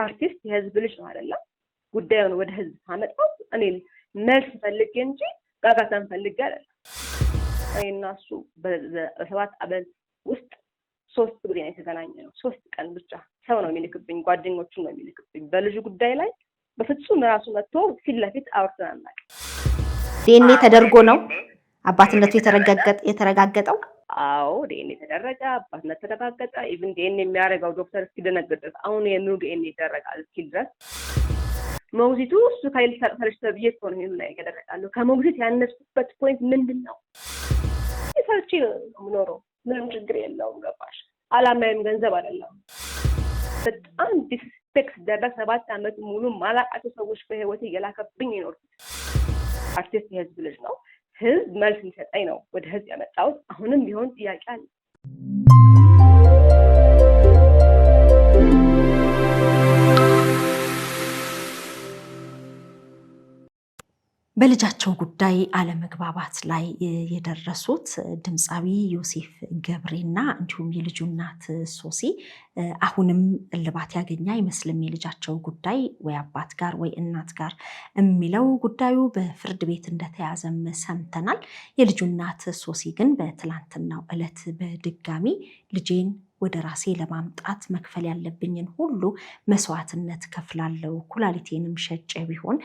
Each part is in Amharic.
አርቲስት የህዝብ ልጅ ነው አይደለ ጉዳዩን ወደ ህዝብ አመጣው እኔ መልስ ፈልጌ እንጂ ጋጋታን ፈልጌ አይደለም እና እሱ በሰባት አመት ውስጥ 3 ጊዜ የተገናኘ ነው 3 ቀን ብቻ ሰው ነው የሚልክብኝ ጓደኞቹን ነው የሚልክብኝ በልጁ ጉዳይ ላይ በፍጹም ራሱ መጥቶ ፊት ለፊት አውርተናል ዲኤንኤ ተደርጎ ነው አባትነቱ የተረጋገጠው አዎ ዲኤንኤ ተደረገ አባትነት ተረጋገጠ ኢቭን ዲኤንኤ የሚያደርገው ዶክተር እስኪደነግጥ አሁን የምኑ ዲኤንኤ ይደረጋል እስኪ ድረስ ሞግዚቱ እሱ ካይል ተሰርሽ ተብዬ እኮ ነው ይሄን ላይ ያደረጋለሁ ከሞግዚት ያነሱበት ፖይንት ምንድነው ይሰርቺ ነው ምንም ችግር የለውም ገባሽ አላማዬም ገንዘብ አይደለም በጣም ዲስፔክት ደረሰ 7 አመት ሙሉ ማላቃቸው ሰዎች በህይወት እየላከብኝ ይኖርኩት አርቲስት የህዝብ ልጅ ነው ህዝብ መልስ ይሰጠኝ ነው ወደ ህዝብ ያመጣው አሁንም ቢሆን ጥያቄ አለ በልጃቸው ጉዳይ አለመግባባት ላይ የደረሱት ድምጻዊ ዮሴፍ ገብሬና እንዲሁም የልጁ እናት ሶሲ አሁንም እልባት ያገኛ አይመስልም የልጃቸው ጉዳይ ወይ አባት ጋር ወይ እናት ጋር የሚለው ጉዳዩ በፍርድ ቤት እንደተያዘም ሰምተናል የልጁ እናት ሶሲ ግን በትላንትናው ዕለት በድጋሚ ልጄን ወደ ራሴ ለማምጣት መክፈል ያለብኝን ሁሉ መስዋዕትነት ከፍላለሁ ኩላሊቴንም ሸጬ ቢሆን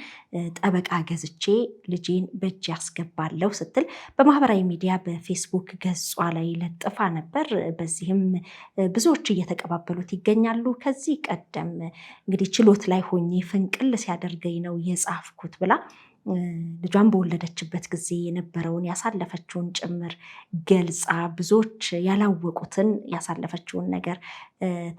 ጠበቃ ገዝቼ ልጄን በእጅ ያስገባለሁ ስትል በማህበራዊ ሚዲያ በፌስቡክ ገጿ ላይ ለጥፋ ነበር በዚህም ብዙዎች እየተቀባበሉት ይገኛሉ ከዚህ ቀደም እንግዲህ ችሎት ላይ ሆኜ ፍንቅል ሲያደርገኝ ነው የጻፍኩት ብላ ልጇን በወለደችበት ጊዜ የነበረውን ያሳለፈችውን ጭምር ገልጻ ብዙዎች ያላወቁትን ያሳለፈችውን ነገር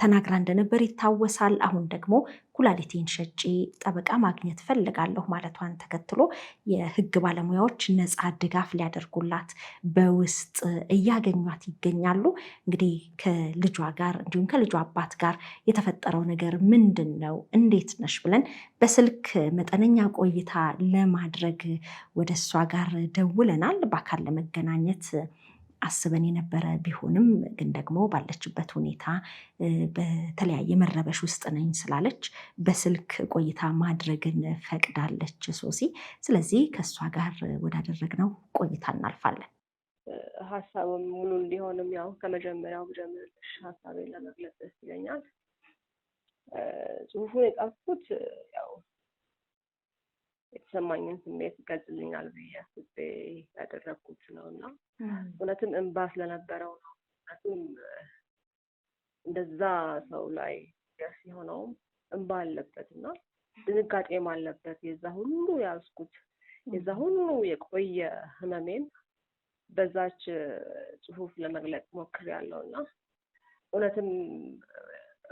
ተናግራ እንደነበር ይታወሳል አሁን ደግሞ ኩላሊቴን ሸጬ ጠበቃ ማግኘት ፈልጋለሁ ማለቷን ተከትሎ የህግ ባለሙያዎች ነፃ ድጋፍ ሊያደርጉላት በውስጥ እያገኟት ይገኛሉ እንግዲህ ከልጇ ጋር እንዲሁም ከልጇ አባት ጋር የተፈጠረው ነገር ምንድነው እንዴት ነሽ ብለን በስልክ መጠነኛ ቆይታ ለማድረግ ወደሷ ጋር ደውለናል በአካል ለመገናኘት አስበን የነበረ ቢሆንም ግን ደግሞ ባለችበት ሁኔታ በተለያየ መረበሽ ውስጥ ነኝ ስላለች በስልክ ቆይታ ማድረግን ፈቅዳለች ሶሲ ስለዚህ ከሷ ጋር ወዳደረግነው ቆይታ እናልፋለን ሐሳቡን ሙሉ እንዲሆንም ያው ከመጀመሪያው ጀምረሽ ሐሳቤን ለመግለጽ ይለኛል ጽሁፉን የጻፍኩት ያው የተሰማኝን ስሜት ይገልጽልኛል ብዬ አስቤ ያደረኩት ነውና እውነትም እንባ ስለነበረው ነው እውነትም እንደዛ ሰው ላይ ደስ የሆነው እንባ አለበትና ድንጋጤም አለበት የዛ ሁሉ ያስኩት የዛ ሁሉ የቆየ ህመሜን በዛች ጽሁፍ ለመግለጽ ሞክሬያለሁና እውነትም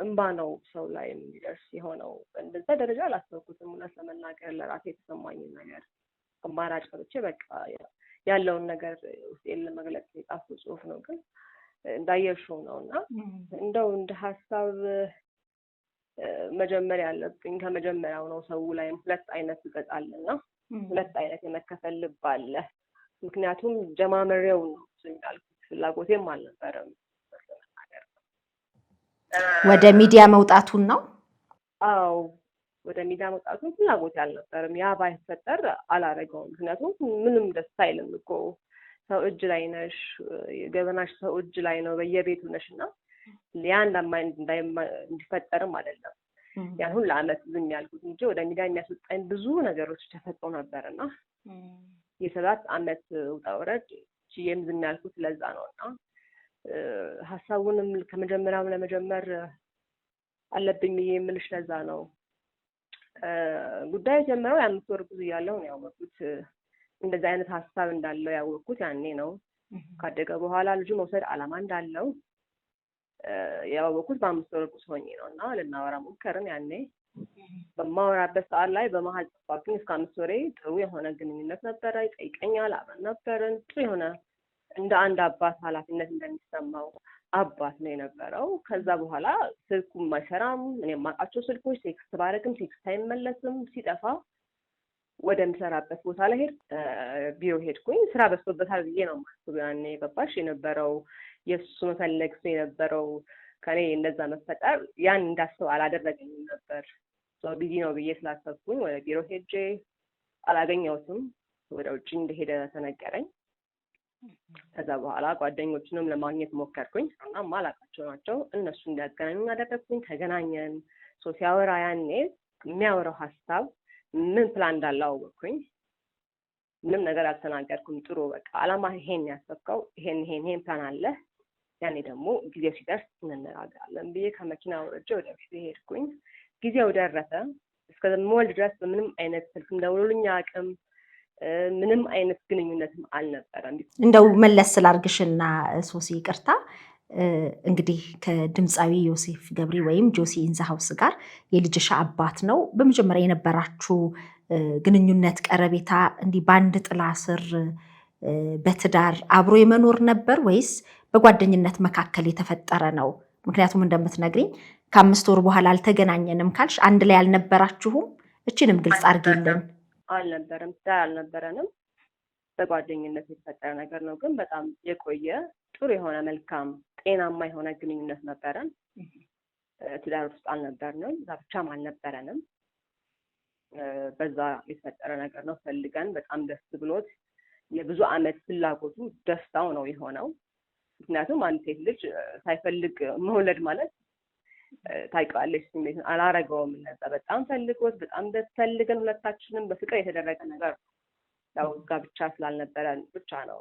እንባ ነው ሰው ላይ የሚደርስ የሆነው እንደዛ ደረጃ አላሰብኩትም እውነት ለመናገር ለራሴ የተሰማኝ ነገር አማራጭ ወጥቼ በቃ ያለውን ነገር ውስጤን ለመግለጽ የጻፍኩት ጽሁፍ ነው ግን እንዳየሽው ነውና እንደው እንደ ሐሳብ መጀመሪያ ያለብኝ ከመጀመሪያው ነው ሰው ላይ ሁለት አይነት ይገጣልና ሁለት አይነት የመከፈል ልብ አለ ምክንያቱም ጀማመሪያው ነው ያልኩት ፍላጎቴም አልነበረም ወደ ሚዲያ መውጣቱን ነው አዎ ወደ ሚዲያ መውጣቱን ፍላጎት ያልነበረም ያ ባይፈጠር አላረገውም ምክንያቱም ምንም ደስ አይልም እኮ ሰው እጅ ላይ ነሽ ገበናሽ ሰው እጅ ላይ ነው በየቤቱ ነሽና ያን ለማይንድ እንዲፈጠርም አይደለም ያን ሁሉ አመት ዝም ያልኩት እንጂ ወደ ሚዲያ የሚያስወጣኝ ብዙ ነገሮች ተፈጥሮ ነበርና የ7 አመት ውጣውረድ ቺም ዝም ያልኩት ለዛ ነውና ሐሳቡንም ከመጀመሪያው ለመጀመር አለብኝ የምልሽ ለዛ ነው ጉዳዩ ጀመረው የ5 ወር ጉዞ ያለው ነው ያወቁት እንደዛ አይነት ሐሳብ እንዳለው ያወቁት ያኔ ነው ካደገ በኋላ ልጁ መውሰድ አላማ እንዳለው ያወቁት በ5 ወር ጉዞ ሆኜ ነውና ለናወራ ሞከርን ያኔ በማወራበት ሰዓት ላይ በመሃል ተፋቅኝ እስከ 5 ወሬ ጥሩ የሆነ ግንኙነት ነበር ይጠይቀኛል አብረን ነበርን ጥሩ የሆነ እንደ አንድ አባት ኃላፊነት እንደሚሰማው አባት ነው የነበረው ከዛ በኋላ ስልኩም ማይሰራም እኔም ማቃቸው ስልኮች ቴክስት ባረግም ቴክስት አይመለስም ሲጠፋ ወደምሰራበት ቦታ ላይ ቢሮ ሄድኩኝ ስራ በዝቶበታል ብዬ ነው ማስበው ያኔ ገባሽ የነበረው የሱ መፈለግ የነበረው ከኔ እንደዛ መፈጠር ያን እንዳስበው አላደረገኝም ነበር። ቢዚ ነው ብዬ ስላሰብኩኝ ወደ ቢሮ ሄጄ አላገኘሁትም። ወደ ውጭ እንደሄደ ተነገረኝ። ከዛ በኋላ ጓደኞቹንም ለማግኘት ሞከርኩኝ እና ማላውቃቸው ናቸው። እነሱ እንዲያገናኙኝ አደረግኩኝ። ተገናኘን። ሲያወራ ያኔ የሚያወራው ሀሳብ ምን ፕላን እንዳለው አወቅኩኝ። ምንም ነገር አልተናገርኩም። ጥሩ በቃ አላማ ይሄን ያሰብከው ይሄን ፕላን አለ፣ ያኔ ደግሞ ጊዜው ሲደርስ እንነጋገራለን ብዬ ከመኪና ወርጄ ወደ ቤት ሄድኩኝ። ጊዜው ደረሰ። እስከምወልድ ድረስ በምንም አይነት ስልክም ደውሎልኝ አያውቅም። ምንም አይነት ግንኙነትም አልነበረም። እንደው መለስ ስላርግሽና ሶሲ ይቅርታ፣ እንግዲህ ከድምፃዊ ዮሴፍ ገብሬ ወይም ጆሲ ኢን ዘ ሃውስ ጋር የልጅሽ አባት ነው። በመጀመሪያ የነበራችሁ ግንኙነት ቀረቤታ እንዲህ በአንድ ጥላ ስር በትዳር አብሮ የመኖር ነበር ወይስ በጓደኝነት መካከል የተፈጠረ ነው? ምክንያቱም እንደምትነግሪኝ ከ5 ወር በኋላ አልተገናኘንም ካልሽ አንድ ላይ አልነበራችሁም? እችንም ግልጽ አድርጊልን። አልነበረም፣ ትዳር አልነበረንም። በጓደኝነት የተፈጠረ ነገር ነው። ግን በጣም የቆየ ጥሩ የሆነ መልካም ጤናማ የሆነ ግንኙነት ነበረን። ትዳር ውስጥ አልነበርንም፣ ብቻም አልነበረንም። በዛ የተፈጠረ ነገር ነው። ፈልገን በጣም ደስ ብሎት የብዙ ዓመት ፍላጎቱ ደስታው ነው የሆነው። ምክንያቱም አንድ ሴት ልጅ ሳይፈልግ መውለድ ማለት ታውቂዋለሽ ስሜቱን አላረገውም። እነዛ በጣም ፈልጎት በጣም ደስ ፈልገን ሁለታችንም በፍቅር የተደረገ ነገር ያው ጋብቻ ስላልነበረን ብቻ ነው።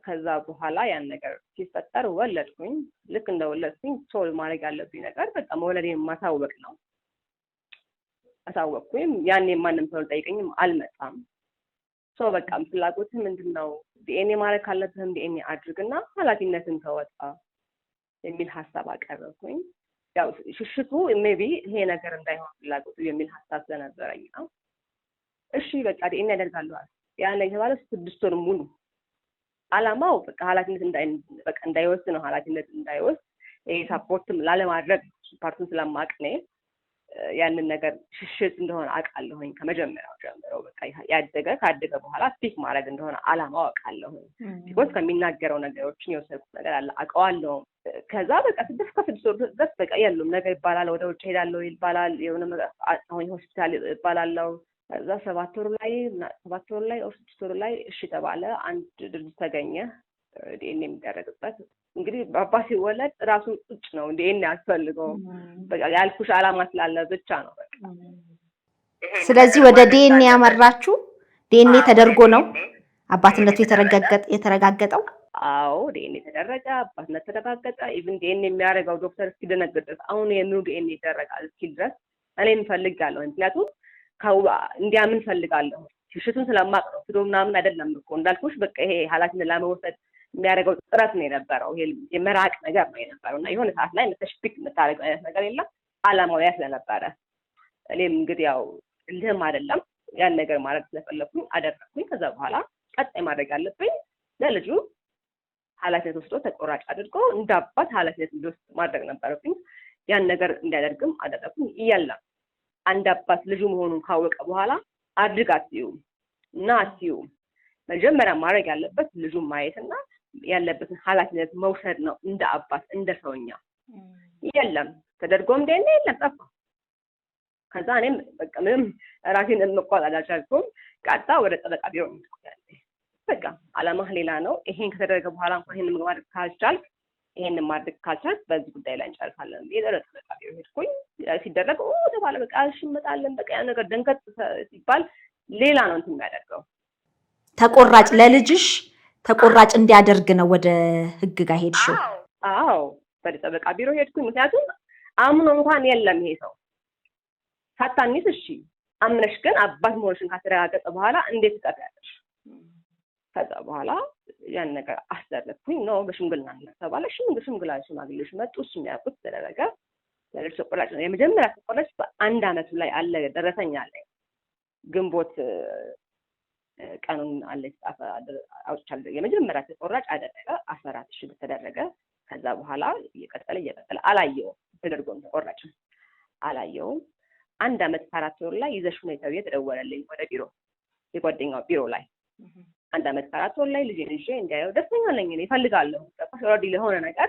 ከዛ በኋላ ያን ነገር ሲፈጠር ወለድኩኝ። ልክ እንደወለድኩኝ ሶል ማድረግ ያለብኝ ነገር በቃ መውለዴን ማሳወቅ ነው። አሳወቅኩኝ። ያኔ ማንም ሰው ጠይቀኝም አልመጣም። በቃ ፍላጎት ምንድነው? ዲኤንኤ ማድረግ ካለብህም ዲኤንኤ አድርግና ኃላፊነትን ተወጣ የሚል ሀሳብ አቀረብኩኝ። ያው ሽሽቱ ሜቢ ይሄ ነገር እንዳይሆን ፍላጎቱ የሚል ሀሳብ ስለነበረኝ ነው። እሺ በቃ ዲኤንኤ ያደርጋለሁ አለ። ያን የተባለ 6 ወር ሙሉ አላማው በቃ ኃላፊነት እንዳይወስድ ነው። ኃላፊነት እንዳይወስድ ሳፖርትም ላለማድረግ ፓርቱን ስለማቅ ነው ያንን ነገር ሽሽት እንደሆነ አውቃለሁኝ ከመጀመሪያው ጀምሮ። በቃ ካደገ በኋላ ስፒክ ማድረግ እንደሆነ አላማው አውቃለሁኝ። ቢኮዝ ከሚናገረው ነገሮችን የወሰድኩት ነገር አለ አውቀዋለሁ። ከዛ በቃ 6 ወር ድረስ በቃ የሉም ነገር ይባላል። ወደ ውጭ ሄዳለሁ ይባላል። የሆነ አሁን ሆስፒታል ይባላለው። ከዛ 7 ወር ላይ 6 ወር ላይ እሺ ተባለ። አንድ ድርጅት ተገኘ ዲኤንኤ የሚደረግበት። እንግዲህ ባባ ሲወለድ ራሱን ቁጭ ነው ዲኤንኤ ያስፈልገው በቃ ያልኩሽ አላማ ስላለ ብቻ ነው በቃ። ስለዚህ ወደ ዲኤንኤ ያመራችሁ ዲኤንኤ ተደርጎ ነው አባትነቱ የተረጋገጠው? አዎ ዲኤንኤ ተደረገ፣ አባትነት ተረጋገጠ። ኢቭን ዲኤንኤ የሚያደርገው ዶክተር እስኪደነግጥ ድረስ አሁን የምኑ ዲኤንኤ ይደረጋል እስኪል ድረስ እኔን ፈልጋለሁ። ምክንያቱም እንዲያምን ፈልጋለሁ። ሽሽቱን ስለማቅ ነው። ፍዶ ምናምን አይደለም እኮ እንዳልኩሽ በቃ ይሄ ኃላፊነት ለመወሰድ የሚያደርገው ጥረት ነው የነበረው። ይሄ የመራቅ ነገር ነው የነበረው እና የሆነ ሰዓት ላይ ተሽፒክ የምታደርገው አይነት ነገር የለም። አላማው ያ ስለነበረ እኔም እንግዲህ ያው ልህም አይደለም ያን ነገር ማድረግ ስለፈለኩኝ አደረኩኝ። ከዛ በኋላ ቀጣይ ማድረግ ያለብኝ ለልጁ ኃላፊነት ወስዶ ተቆራጭ አድርጎ እንዳባት ኃላፊነት እንዲወስድ ማድረግ ነበረብኝ። ያን ነገር እንዲያደርግም አደረኩኝ። እያለም አንድ አባት ልጁ መሆኑን ካወቀ በኋላ አድርግ አትይውም እና አትይውም። መጀመሪያ ማድረግ ያለበት ልጁን ማየትና ያለበትን ኃላፊነት መውሰድ ነው እንደ አባት እንደ ሰውኛ። የለም ተደርጎም እንደኔ የለም ጠፋ። ከዛ እኔም በቃ ምንም ራሴን እንቆጣጠር አልቻልኩም። ቀጣ ወደ ጠበቃ ቢሮ እንድትቆያለሽ በቃ አላማህ ሌላ ነው። ይሄን ከተደረገ በኋላ እንኳን ይሄን ማድረግ ካልቻልክ ይሄንን ማድረግ ካልቻልክ በዚህ ጉዳይ ላይ እንጨርሳለን። የደረሰ ጠበቃ ቢሮ ሄድኩኝ። ሲደረግ ተባለ በቃ እሺ እንመጣለን። በቃ ያ ነገር ደንገጥ ሲባል ሌላ ነው እንትን የሚያደርገው። ተቆራጭ ለልጅሽ ተቆራጭ እንዲያደርግ ነው ወደ ህግ ጋር ሄድሽው? አዎ ወደ ጠበቃ ቢሮ ሄድኩኝ። ምክንያቱም አምኖ እንኳን የለም ይሄ ሰው ሳታኒስ እሺ አምነሽ ግን አባት መሆንሽን ካተረጋገጠ በኋላ እንዴት ትቀጥያለሽ? ከዛ በኋላ ያን ነገር አስደረግኩኝ ነው በሽምግልና ተባለ። ሽምግልና ሽማግሌዎች መጡ። እሱ የሚያውቁት ተደረገ። ለልጅ ተቆራጭ ነው የመጀመሪያ ተቆራጭ በ1 ዓመቱ ላይ አለ ደረሰኛ ላይ ግንቦት ቀኑን አለ ጻፈ አውጥቻለሁ። የመጀመሪያ ተቆራጭ አደረገ 14,000 ብር ተደረገ። ከዛ በኋላ እየቀጠለ አላየውም። ተደርጎም ተቆራጭ አላየውም። 1 ዓመት 4 ወር ላይ ይዘሽ ነው ተደወለልኝ ወደ ቢሮ የጓደኛው ቢሮ ላይ 1 ዓመት 4 ወር ላይ ልጄን ይዤ እንዲያየው ደስተኛ ነኝ እኔ እፈልጋለሁ። ኦልሬዲ ለሆነ ነገር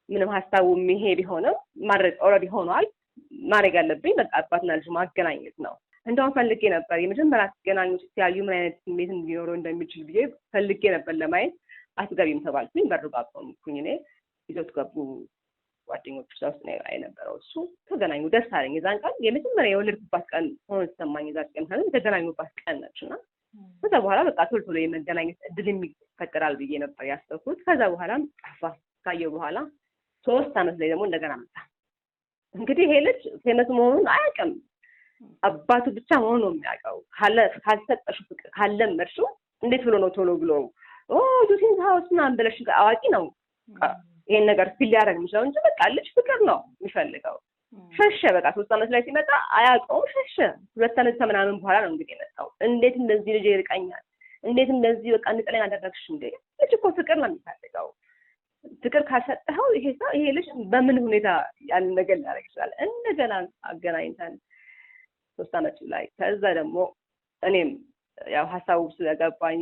ምንም ሐሳቡ ይሄ ቢሆንም ማድረግ ኦልሬዲ ሆኗል። ማድረግ ያለብኝ በቃ አባትና ልጅ ማገናኘት ነው። እንደውም ፈልጌ ነበር የመጀመሪያ ሲገናኙ ሲያዩ ምን አይነት ስሜት እንዲኖረው እንደሚችል ብዬ ፈልጌ ነበር ለማየት። አትገቢም ተባልኩኝ። በር ጋር ቆምኩኝ። እኔ ይዞት ገቡ ጓደኞቹ ውስጥ ነው የነበረው። እሱ ተገናኙ። ደስ አለኝ። የዛን ቀን የመጀመሪያ የወለድኩባት ቀን ሆኖ ተሰማኝ። የዛን ቀን ካለ የተገናኙባት ቀን ነችና ከዛ በኋላ በቃ ቶሎ ቶሎ የመገናኘት እድል የሚፈጠራል ብዬ ነበር ያሰብኩት። ከዛ በኋላም ጠፋ። ካየሁ በኋላ 3 ዓመት ላይ ደግሞ እንደገና መጣ። እንግዲህ ይሄ ልጅ ፌመስ መሆኑን አያውቅም። አባቱ ብቻ መሆኑን ነው የሚያውቀው። ካልሰጠሽ ፍቅር ካለመድሽ እንዴት ብሎ ነው ቶሎ ብሎ ጁሲን ሃውስ ምናምን ብለሽ አዋቂ ነው ይሄን ነገር ፊል ሊያደርግ የሚችለው እንጂ በቃ ልጅ ፍቅር ነው የሚፈልገው። ሸሸ። በቃ 3 ዓመት ላይ ሲመጣ አያውቀውም። ሸሸ። 2 ዓመት ከምናምን በኋላ ነው እንግዲህ የመጣው። እንዴት እንደዚህ ልጅ ይርቀኛል? እንዴት እንደዚህ በቃ እንጥለኝ አደረግሽ እንዴ? ልጅ እኮ ፍቅር ነው የሚፈልገው። ፍቅር ካልሰጠኸው ይሄ ልጅ በምን ሁኔታ ያን ነገር ሊያደርግ ይችላል? እንደገና አገናኝተን 3 ዓመት ላይ ከዛ ደግሞ እኔም ያው ሐሳቡ ስለገባኝ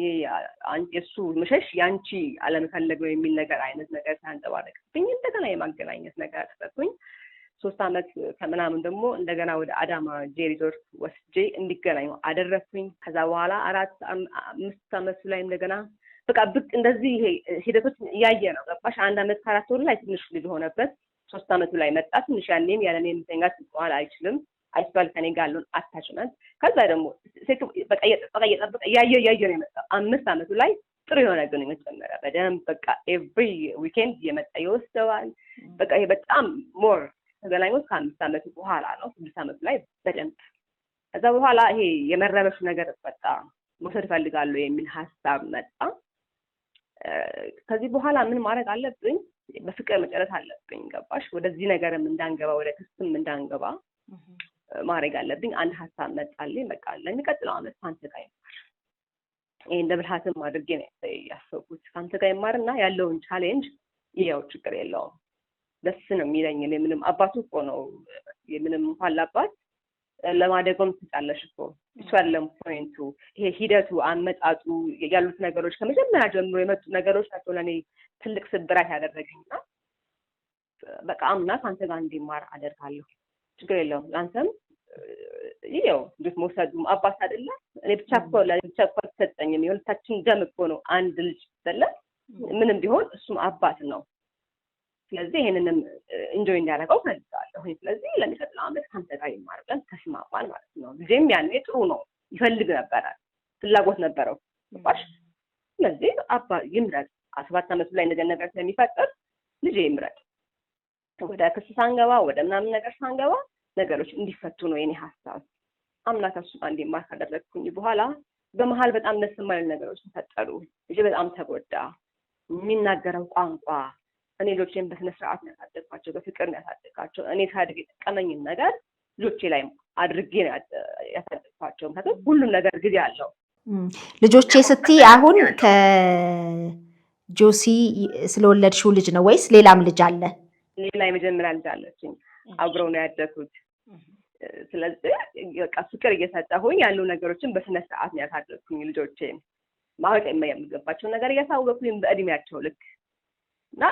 እሱ መሸሽ ያንቺ አለመፈለግ ነው የሚል ነገር አይነት ነገር ሳንጠባረቅብኝ እንደገና የማገናኘት ነገር አደረኩኝ። 3 ዓመት ከምናምን ደግሞ እንደገና ወደ አዳማ ጄ ሪዞርት ወስጄ እንዲገናኙ አደረኩኝ። ከዛ በኋላ 4-5 ዓመት ላይ እንደገና በቃ ብቅ እንደዚህ ይሄ ሂደቶች እያየ ነው ገባሽ። 1 ዓመት ከ4 ወር ላይ ትንሽ ልጅ ሆነበት። 3 ዓመቱ ላይ መጣ። ትንሽ ያኔም ያለኔ ምተኛት መዋል አይችልም። አይስባል ከኔ ጋር ያለውን አታችመንት። ከዛ ደግሞ በቃ እየጠበቀ እያየ ነው የመጣው። 5 ዓመቱ ላይ ጥሩ የሆነ ግንኙነት ጀመረ። በደንብ በቃ ኤቭሪ ዊኬንድ እየመጣ ይወስደዋል። በቃ ይሄ በጣም ሞር ተገናኙት ከ5 ዓመቱ በኋላ ነው። 6 ዓመቱ ላይ በደንብ ከዛ በኋላ ይሄ የመረበሽ ነገር በቃ መውሰድ ፈልጋለሁ የሚል ሐሳብ መጣ። ከዚህ በኋላ ምን ማድረግ አለብኝ? በፍቅር መጨረስ አለብኝ ገባሽ። ወደዚህ ነገርም እንዳንገባ ወደ ክስም እንዳንገባ ማድረግ አለብኝ። አንድ ሐሳብ መጣልኝ። በቃ ለሚቀጥለው ዓመት ካንተ ጋር ይማር። ይሄ እንደ ብልሃትም አድርጌ ነው ያሰብኩት። ካንተ ጋር ይማርና ያለውን ቻሌንጅ ይሄው ችግር የለውም ደስ ነው የሚለኝ። እኔ ምንም አባቱ እኮ ነው ምንም እንኳን ላባት ለማደጎም ትጫለሽ እኮ እሱ አይደለም ፖይንቱ። ይሄ ሂደቱ አመጣጡ ያሉት ነገሮች ከመጀመሪያ ጀምሮ የመጡ ነገሮች ናቸው ለኔ ትልቅ ስብራት ያደረገኝና በቃ አምና ካንተ ጋር እንዲማር አደርጋለሁ። ችግር የለውም። አንተም ይሄው እንዴት መውሰዱም አባት አይደለ? እኔ ብቻ እኮ ተሰጠኝም የሁለታችን ደም እኮ ነው አንድ ልጅ አይደለ? ምንም ቢሆን እሱም አባት ነው። ስለዚህ ይሄንንም ኢንጆይ እንዲያደርገው ፈልጋለሁ። ስለዚህ ለሚቀጥለው ዓመት ካንተ ጋር ይማር ብለን ተስማማን ማለት ነው። ልጄም ያኔ ጥሩ ነው ይፈልግ ነበር፣ ፍላጎት ነበረው ባሽ። ስለዚህ አባ ይምረጥ። 7 ዓመት ላይ ነገር ስለሚፈጠር ልጄ ይምረጥ። ወደ ክስ ሳንገባ ወደ ምናምን ነገር ሳንገባ ነገሮች እንዲፈቱ ነው የኔ ሐሳብ። አምላክ እሱ ጋር እንዲማር ካደረግኩኝ በኋላ በመሀል በጣም ደስ የማይል ነገሮች ተፈጠሩ። ልጄ በጣም ተጎዳ። የሚናገረው ቋንቋ እኔ ልጆቼን በስነ ስርዓት ነው ያሳደግኳቸው፣ በፍቅር ነው ያሳደግኳቸው። እኔ ሳድግ የጠቀመኝን ነገር ልጆቼ ላይ አድርጌ ነው ያሳደግኳቸው። ምክንያቱም ሁሉም ነገር ጊዜ አለው። ልጆቼ ስትይ አሁን ከጆሲ ስለወለድሽው ልጅ ነው ወይስ ሌላም ልጅ አለ? ሌላ የመጀመሪያ ልጅ አለችኝ። አብረው ነው ያደጉት። ስለዚህ በቃ ፍቅር እየሰጠሁኝ ያሉ ነገሮችን በስነ ስርዓት ነው ያሳደግኩኝ። ልጆቼን ማወቅ የሚገባቸው ነገር እያሳወቅኩኝ በእድሜያቸው ልክ እና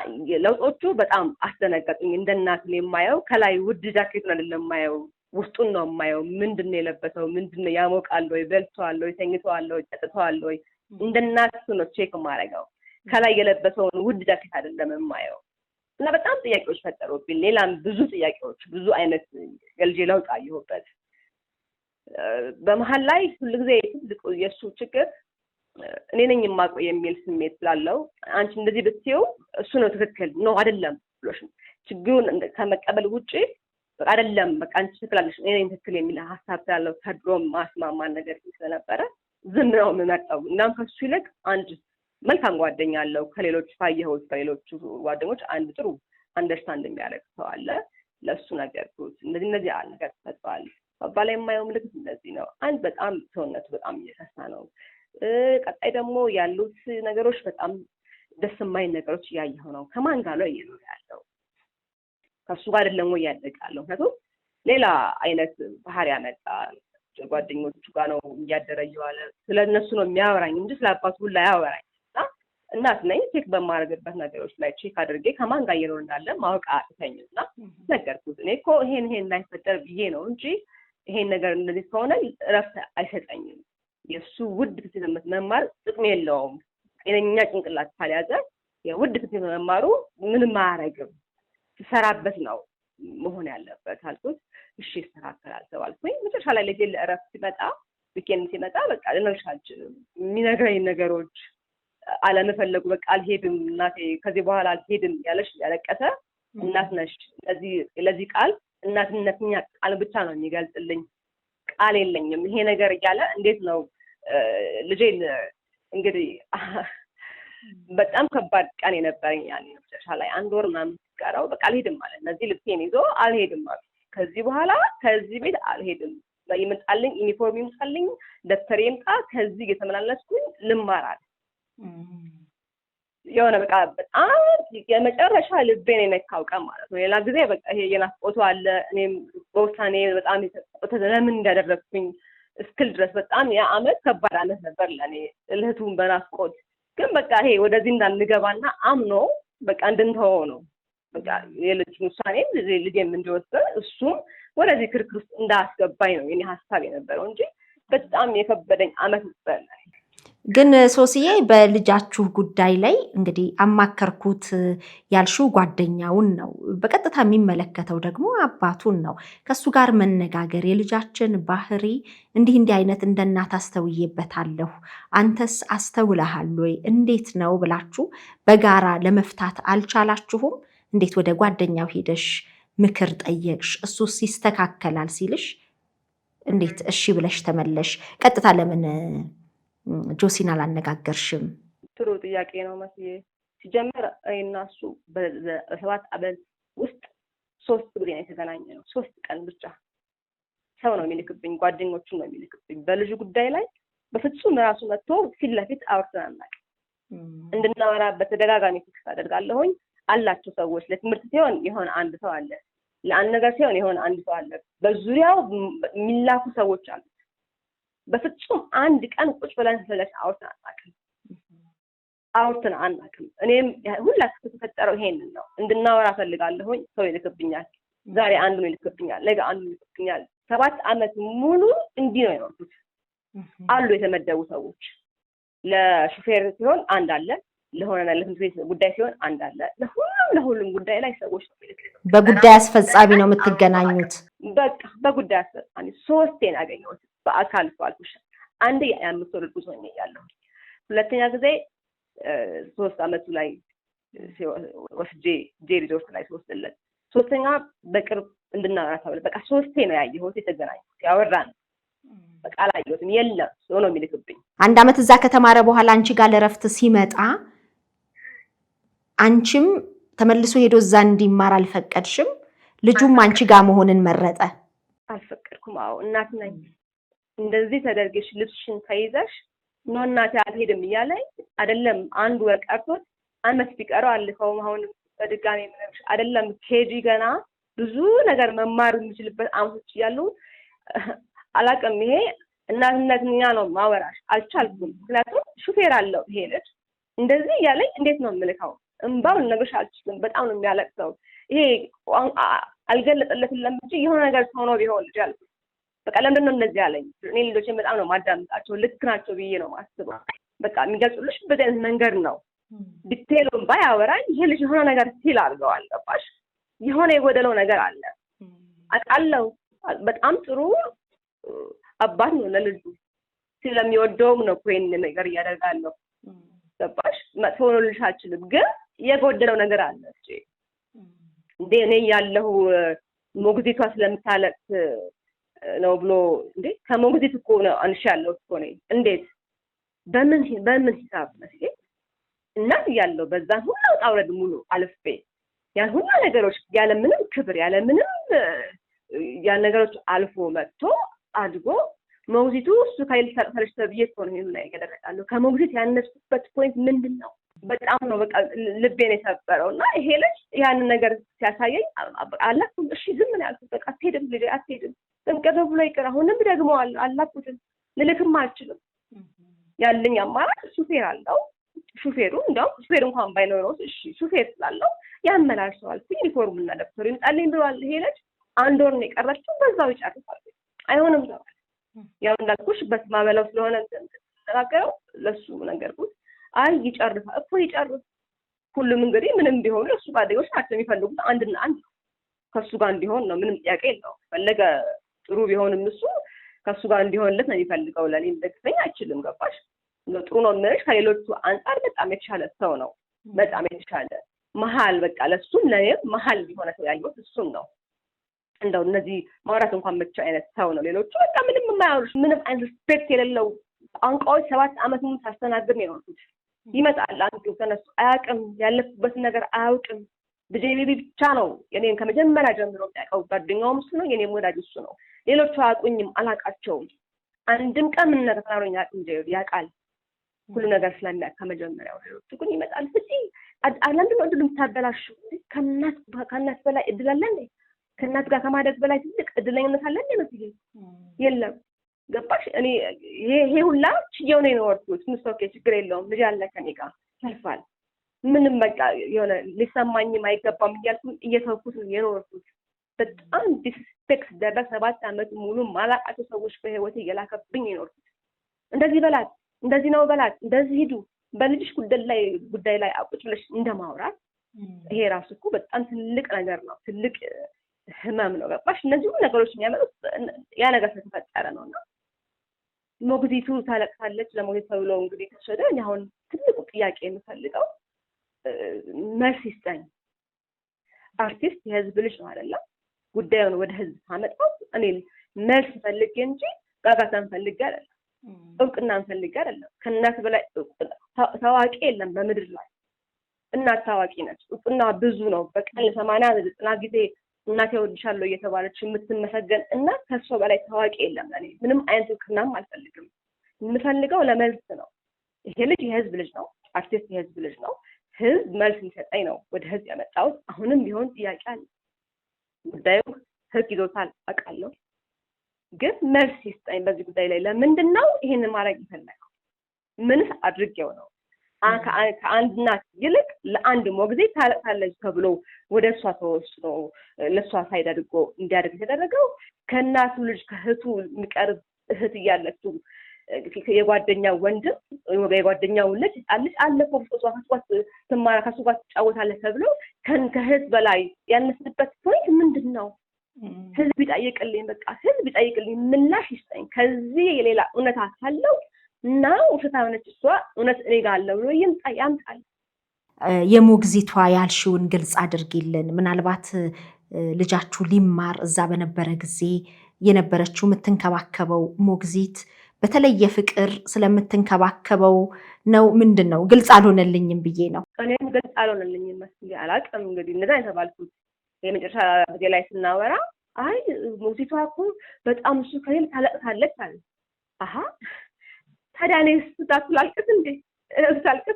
ለውጦቹ በጣም አስደነገጡኝ። እንደ እናት ነው የማየው። ከላይ ውድ ጃኬቱን አይደለም የማየው፣ ውስጡን ነው የማየው። ምንድነው የለበሰው? ምንድነው ያሞቃል ወይ? በልቷል ወይ? ተኝቷል ወይ? ጠጥቷል ወይ? እንደ እናት ነው ቼክ የማደርገው። ከላይ የለበሰውን ውድ ጃኬት አይደለም የማየው። እና በጣም ጥያቄዎች ፈጠሩብኝ። ሌላም ብዙ ጥያቄዎች፣ ብዙ አይነት የልጄ ለውጥ አየሁበት። በመሀል ላይ ሁልጊዜ ትልቁ የእሱ ችግር እኔ ነኝ የማውቀው የሚል ስሜት ስላለው አንቺ እንደዚህ ብትይው እሱ ነው ትክክል ነው አይደለም ብሎሽ ችግሩን ከመቀበል ውጪ አይደለም በቃ አንቺ ትክክላለሽ እኔ ነኝ ትክክል የሚል ሐሳብ ስላለው ከድሮም ማስማማን ነገር ስለነበረ ዝም ነው የምመጣው። እናም ከሱ ይልቅ አንድ መልካም ጓደኛ አለው። ከሌሎች ታየሁት ከሌሎቹ ጓደኞች አንድ ጥሩ አንደርስታንድ የሚያደርግ ሰው አለ። ለሱ ነገርኩት። እንደዚህ አለ ነገር ተፈጥሯል። ባባ ላይ የማየው ምልክት እንደዚህ ነው። አንድ በጣም ሰውነቱ በጣም እየከሳ ነው። ቀጣይ ደግሞ ያሉት ነገሮች በጣም ደስ የማይል ነገሮች እያየሁ ነው። ከማን ጋር ነው እየኖረ ያለው? ከሱ ጋር አይደለም ወይ ያደጋለው? ምክንያቱም ሌላ አይነት ባህሪ ያመጣ ጓደኞቹ ጋር ነው እያደረ እየዋለ። ስለነሱ ነው የሚያወራኝ እንጂ ስለ አባቱ ሁላ አያወራኝ። እና እናት ነኝ ቼክ በማድረግበት ነገሮች ላይ ቼክ አድርጌ ከማን ጋር እየኖር እንዳለ ማወቅ አቅተኝና ነገርኩት። እኔ እኮ ይሄን እንዳይፈጠር ብዬ ነው እንጂ ይሄን ነገር እንደዚህ ከሆነ እረፍት አይሰጠኝም። የእሱ ውድ ትምህርት መማር ጥቅም የለውም። ጤነኛ ጭንቅላት ካልያዘ የውድ ትምህርት መማሩ ምንም አያረግም። ትሰራበት ነው መሆን ያለበት አልኩት። እሺ ይስተካከላል ተባልኩኝ። መጨረሻ ላይ ለጀለ እረፍት ሲመጣ ዊኬንድ ሲመጣ በቃ ልነግርሽ አልችልም። የሚነግረኝ ነገሮች አለመፈለጉ በቃ አልሄድም እናቴ ከዚህ በኋላ አልሄድም ያለሽ ያለቀሰ እናት ነሽ። ለዚህ ቃል እናትነትኛ ቃል ብቻ ነው የሚገልጽልኝ። ቃል የለኝም ይሄ ነገር እያለ እንዴት ነው ልጄን እንግዲህ በጣም ከባድ ቀን የነበረኝ ያኔ መጨረሻ ላይ 1 ወር ምናምን ሲቀረው በቃ አልሄድም ማለት እነዚህ ልብሴን ይዞ አልሄድም ማለት ከዚህ በኋላ ከዚህ ቤት አልሄድም። ይመጣልኝ ዩኒፎርም ይምጣልኝ ደብተር ይምጣ ከዚህ እየተመላለስኩኝ ልማራል። የሆነ በቃ በጣም የመጨረሻ ልቤን የነካው ቀን ማለት ነው። ሌላ ጊዜ በቃ ይሄ የናፍቆቱ አለ። እኔም በውሳኔ በጣም የተቆጠተ ለምን እንዳደረግኩኝ እስክል ድረስ በጣም ያ አመት ከባድ አመት ነበር ለኔ እልህቱን በናፍቆት ግን በቃ ይሄ ወደዚህ እንዳንገባና አምኖ በቃ እንድንተወው ነው። በቃ የልጅ ውሳኔ ልጄም እንዲወስድ እሱም ወደዚህ ክርክር ውስጥ እንዳስገባኝ ነው የኔ ሀሳብ የነበረው እንጂ በጣም የከበደኝ አመት ነበር። ግን ሶስዬ በልጃችሁ ጉዳይ ላይ እንግዲህ አማከርኩት ያልሽው ጓደኛውን ነው። በቀጥታ የሚመለከተው ደግሞ አባቱን ነው። ከሱ ጋር መነጋገር የልጃችን ባህሪ እንዲህ አይነት እንደ እናት አስተውዬበታለሁ፣ አንተስ አስተውለሃል ወይ እንዴት ነው ብላችሁ በጋራ ለመፍታት አልቻላችሁም? እንዴት ወደ ጓደኛው ሄደሽ ምክር ጠየቅሽ? እሱስ ይስተካከላል ሲልሽ እንዴት እሺ ብለሽ ተመለሽ? ቀጥታ ለምን ጆሲን አላነጋገርሽም? ጥሩ ጥያቄ ነው መስዬ። ሲጀመር እና እሱ በ7 ዓመት ውስጥ 3 ጊዜ ነው የተገናኘ ነው። 3 ቀን ብቻ ሰው ነው የሚልክብኝ፣ ጓደኞቹን ነው የሚልክብኝ። በልጁ ጉዳይ ላይ በፍጹም ራሱ መጥቶ ፊት ለፊት አውርተን አናውቅም። እንድናወራበት ተደጋጋሚ ፊክስ አደርጋለሁኝ። አላቸው ሰዎች ለትምህርት ሲሆን የሆነ አንድ ሰው አለ፣ ለአንድ ነገር ሲሆን የሆነ አንድ ሰው አለ። በዙሪያው የሚላኩ ሰዎች አሉ። በፍጹም አንድ ቀን ቁጭ ብለን ስለሽ አውርተን አናውቅም። እኔም ሁላችሁ ተፈጠረው ይሄንን ነው እንድናወራ ፈልጋለሁኝ። ሰው ይልክብኛል፣ ዛሬ አንዱን ይልክብኛል፣ ነገ አንዱን ይልክብኛል። 7 ዓመት ሙሉ እንዲህ ነው የኖርኩት። አሉ የተመደቡ ሰዎች። ለሹፌር ሲሆን አንድ አለ፣ ለሆነ ለትምህርት ቤት ጉዳይ ሲሆን አንድ አለ። ለሁሉም ጉዳይ ላይ ሰዎች ነው የሚልክልኝ። በጉዳይ አስፈጻሚ ነው የምትገናኙት? በቃ በጉዳይ አስፈጻሚ 3 ያገኘሁት በአካል ሷልኩሽ። አንዴ የ5 ወር ጉዞ ነው ያለው። ሁለተኛ ጊዜ 3 ዓመቱ ላይ ወስጄ ሪዞርት ላይ ተወስደለት። ሶስተኛ በቅርብ እንድናወራ ተብለ በቃ 3 ነው ያየሁት፣ የተገናኘሁት፣ ያወራን። በቃ አላየሁትም። የለም ሰው ነው የሚልክብኝ። 1 ዓመት እዛ ከተማረ በኋላ አንቺ ጋር ለረፍት ሲመጣ አንቺም ተመልሶ ሄዶ እዛ እንዲማር አልፈቀድሽም? ልጁም አንቺ ጋር መሆንን መረጠ? አልፈቀድኩም። አዎ እናት ነኝ። እንደዚህ ተደርገሽ ልብስሽን ተይዘሽ ነው እናቴ አልሄድም እያለኝ አይደለም 1 ወር ቀርቶት አመት ቢቀረው አልፈው አሁን በድጋሚ ምንሽ አይደለም ኬጂ ገና ብዙ ነገር መማር የሚችልበት አመቶች እያሉ አላውቅም። ይሄ እናትነትኛ ነው ማወራሽ አልቻልኩም። ምክንያቱም ሹፌር አለው ይሄ ልጅ እንደዚህ እያለኝ እንዴት ነው የምልከው? እንባው ልነግርሽ አልችልም። በጣም ነው የሚያለቅሰው። ይሄ አልገለጸለትም እንጂ የሆነ ነገር ሆኖ ቢሆን ልጅ አልኩት። በቃ ለምንድን ነው እንደዚህ ያለኝ? እኔ ልጆችን በጣም ነው ማዳምጣቸው፣ ልክ ናቸው ብዬ ነው ማስበው። በቃ የሚገልጹልሽ በዚህ አይነት መንገድ ነው። ዲቴሉን ባያወራኝ ይሄ ልጅ የሆነ ነገር ሲል አድርገዋል። ገባሽ? የሆነ የጎደለው ነገር አለ አውቃለሁ። በጣም ጥሩ አባት ነው ለልጁ፣ ስለሚወደውም ነው ይሄን ነገር እያደረጋለሁ። ገባሽ? መጥፎ ነው ልልሽ አልችልም፣ ግን የጎደለው ነገር አለ እንዴ እኔ ያለው ሞግዚቷ ስለምታለቅስ ነው ብሎ እንዴ ከሞግዚት እኮ ነው አንሽ ያለው እኮ ነው። እንዴት በምን ሂሳብ መስዬ እናት ያለው በዛን ሁሉ አውረድ ሙሉ አልፌ ያን ሁሉ ነገሮች ያለ ምንም ክብር ያለ ምንም ያን ነገሮች አልፎ መጥቶ አድጎ ሞግዚቱ እሱ ካይል ተርተርሽ ተብዬ እኮ ነው ይሄን ላይ ያደረጋለሁ። ከሞግዚት ያነሱበት ፖይንት ምንድነው? በጣም ነው በቃ ልቤን የሰበረውና ይሄ ልጅ ያን ነገር ሲያሳየኝ አላኩኝ። እሺ ዝም ነው ያልኩት። በቃ አትሄድም ልጅ አትሄድም ተንቀረ ብሎ ይቀር። አሁንም ደግሞ አላኩት ልልክም አልችልም። ያለኝ አማራጭ ሹፌር አለው ሹፌሩ እንደውም ሹፌር እንኳን ባይኖረው እሺ ሹፌር ስላለው ያመላልሰዋል። ዩኒፎርም እና ደብተሩ ይምጣልኝ ብሏል። ይሄ ልጅ 1 ወር ነው የቀረችው፣ በዛው ይጨርሳል። አይሆንም ተባለ። ያው እንዳልኩሽ በስማበለው ስለሆነ ተናገረው ለሱ ነገርኩት። አይ ይጨርሳል እኮ ይጨርስ። ሁሉም እንግዲህ ምንም ቢሆኑ እሱ ጓደኞች ናቸው የሚፈልጉት አንድና አንድ ከሱ ጋር እንዲሆን ነው። ምንም ጥያቄ የለውም። ፈለገ ጥሩ ቢሆንም እሱ ከሱ ጋር እንዲሆንለት ነው የሚፈልገው። ለኔ እንደግፈኛ አይችልም። ገባሽ? ጥሩ ነው ምንሽ ከሌሎቹ አንፃር በጣም የተሻለ ሰው ነው። በጣም የተሻለ መሀል በቃ ለሱም ለኔም መሀል ሊሆነ ሰው ያየሁት እሱን ነው። እንደው እነዚህ ማውራት እንኳን መቻ አይነት ሰው ነው። ሌሎቹ በቃ ምንም የማያወሩሽ ምንም አይነት ሪስፔክት የሌለው ቋንቋዎች 7 ዓመት ሙሉ ሳስተናግድ ነው የኖርኩት። ይመጣል አንዱ ተነሱ አያውቅም፣ ያለፉበትን ነገር አያውቅም። በጄቢቢ ብቻ ነው የኔን ከመጀመሪያ ጀምሮ ያውቀው። ጓደኛውም እሱ ነው፣ የኔም ወዳጅ እሱ ነው። ሌሎቹ አያውቁኝም፣ አላውቃቸውም። አንድም ቀን ምን ነገር ተናግሮኝ አያውቅም። ያውቃል ሁሉ ነገር ስለሚያውቅ ከመጀመሪያው። ሌሎቹ ግን ይመጣል ስለዚህ ለምንድን ነው እድል የምታበላሽው? ከእናት በላይ እድል አለ እንዴ? ከእናት ጋር ከማደግ በላይ ትልቅ እድለኝነት አለ እንዴ? ነው የለም። ገባሽ? እኔ ይሄ ሁላ ችየው ነው የኖርኩት። ኦኬ ችግር የለውም ልጅ አለ ከኔ ጋር ያልፋል። ምንም በቃ የሆነ ሊሰማኝም አይገባም እያልኩ እየተውኩት ነው የኖርኩት። በጣም ዲስፔክት ደረሰ። 7 ዓመት ሙሉ ማላቃቸው ሰዎች በህይወቴ እየላከብኝ የኖርኩት። እንደዚህ በላት፣ እንደዚህ ነው በላት፣ እንደዚህ ሂዱ በልጅሽ ጉዳይ ላይ አቁጭ ብለሽ እንደማውራት ይሄ ራሱ እኮ በጣም ትልቅ ነገር ነው። ትልቅ ህመም ነው። ገባሽ? እነዚህ ሁሉ ነገሮች የሚያመጡት ያ ነገር ስለተፈጠረ ነውና ሞግዚቱ ታለቅሳለች። ለሞግዚቱ ተብሎ እንግዲህ ተሸደ። አሁን ትልቁ ጥያቄ የምፈልገው መልስ ይስጠኝ። አርቲስት የህዝብ ልጅ ነው አይደለ? ጉዳዩን ወደ ህዝብ ታመጣው እኔ መልስ ፈልጌ እንጂ ጋጋታን ፈልጌ አይደለም። እውቅናን ፈልጌ አይደለም። ከእናት በላይ ታዋቂ የለም በምድር ላይ። እናት ታዋቂ ነች። እውቅና ብዙ ነው። በቀን 80-90 ጊዜ እናቴ እወድሻለሁ እየተባለች የምትመሰገን እናት ከሷ በላይ ታዋቂ የለም። ለኔ ምንም አይነት እውቅናም አልፈልግም። የምፈልገው ለመልስ ነው። ይሄ ልጅ የህዝብ ልጅ ነው። አርቲስት የህዝብ ልጅ ነው። ህዝብ መልስ እንዲሰጠኝ ነው ወደ ህዝብ ያመጣሁት። አሁንም ቢሆን ጥያቄ አለ። ጉዳዩ ህግ ይዞታል አውቃለሁ፣ ግን መልስ ይስጠኝ በዚህ ጉዳይ ላይ። ለምንድን ነው ይሄን ማድረግ ይፈልጋል? ምንስ አድርጌው ነው? ከአንድ እናት ይልቅ ለአንድ ሞግዚት ታለቅሳለች ተብሎ ወደ እሷ ተወስኖ ለእሷ ሳይድ አድርጎ እንዲያደርግ የተደረገው ከእናቱ ልጅ ከእህቱ የሚቀርብ እህት እያለችው የጓደኛው ወንድም የጓደኛው ልጅ አለፈው ፎቶዋት ትማራ ከሱ ጋር ትጫወታለች ተብሎ ከህዝብ በላይ ያነስበት ፖይንት ምንድን ነው? ህዝብ ይጠይቅልኝ። በቃ ህዝብ ይጠይቅልኝ፣ ምላሽ ይስጠኝ። ከዚህ የሌላ እውነታ ካለው እና ውሸታ ሆነች እሷ እውነት እኔ ጋር አለው ብሎ ያምጣል። የሞግዚቷ ያልሽውን ግልጽ አድርጊልን። ምናልባት ልጃችሁ ሊማር እዛ በነበረ ጊዜ የነበረችው የምትንከባከበው ሞግዚት በተለየ ፍቅር ስለምትንከባከበው ነው? ምንድን ነው? ግልጽ አልሆነልኝም ብዬ ነው። እኔም ግልጽ አልሆነልኝም መስሎኝ አላውቅም። እንግዲህ እንደዛ የተባልኩት የመጨረሻ ጊዜ ላይ ስናወራ አይ ሞግዚቷ እኮ በጣም እሱ ከሌል ታለቅሳለች አለ። አሀ ታዲያ እኔ ስታልቅስ